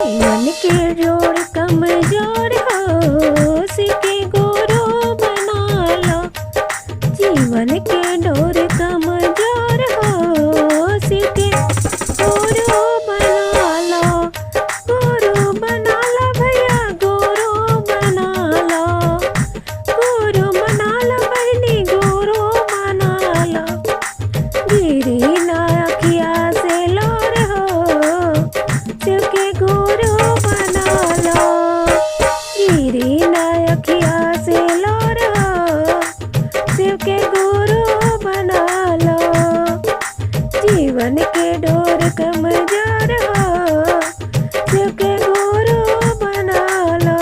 जीवन के जोड़ कमजोर हो सीखे गुरु बना लो। जीवन के डोर कमजोर हो सीखे गुरु बना लो। गुरु बना लो भैया गुरु बना लो। गुरु बना लो बहनी गुरु बना लो। गिरी ना अखिया से लोर हो शिव के गुरु बना लो। गिरी ना अखिया से लोर हो शिव के गुरु बना लो। जीवन के डोर कमजोर हो शिव के गुरु बना लो।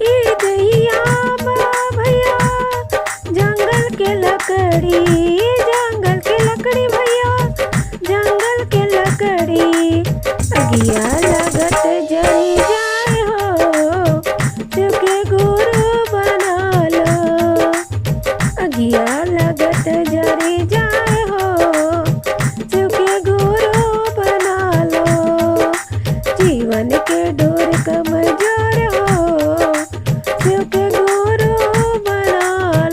ई दहिया बा भैया जंगल के लकड़ी भैया जंगल के लकड़ी अगिया लगत जरी जाए हो शिव के गुरु बना लो। अगिया लगत जरी जाए हो शिव के गुरु बना लो। जीवन के डोर कमजोर हो शिव के गुरु बना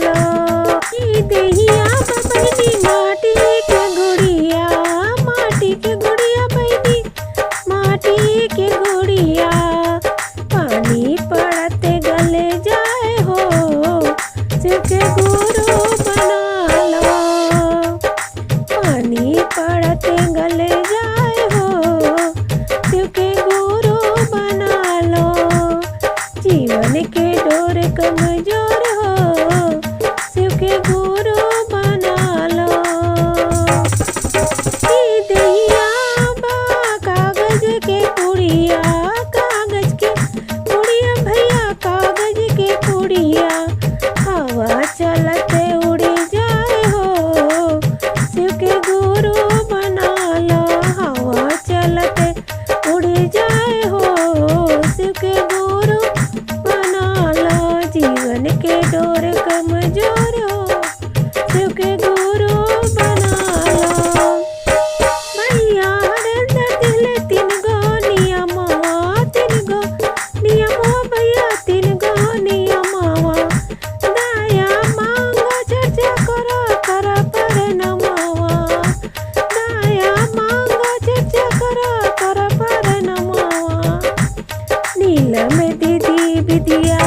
लो। ई देहिया बहनी माटी के गुड़िया बहनी माटी के गुड़िया पानी पड़ते गले जाए हो शिव के गुरु बना लो। पानी पड़ते गले जाए हो शिव के गुरु बना लो। जीवन के डोर कमजोर हो शिव के गुरु बना लो। ई दहिया बा कागज के पुड़िया भैया कागज के पुड़िया हवा चलते उड़ी जाए हो शिव के गुरु बना लो। हवा चलते उड़ी जाए हो शिव के गुरु बना लो। जीवन के डोर कमजोर हो शिव के गुरु बना लो। भैया हरेंद्र दिल तीन गो नियमो भैया तीन गो नियमवा। दया मांगो चर्चा करो कर पर नमवा। दया मांगो चर्चा करो कर पर नमवा। नीलम दीदी विद्या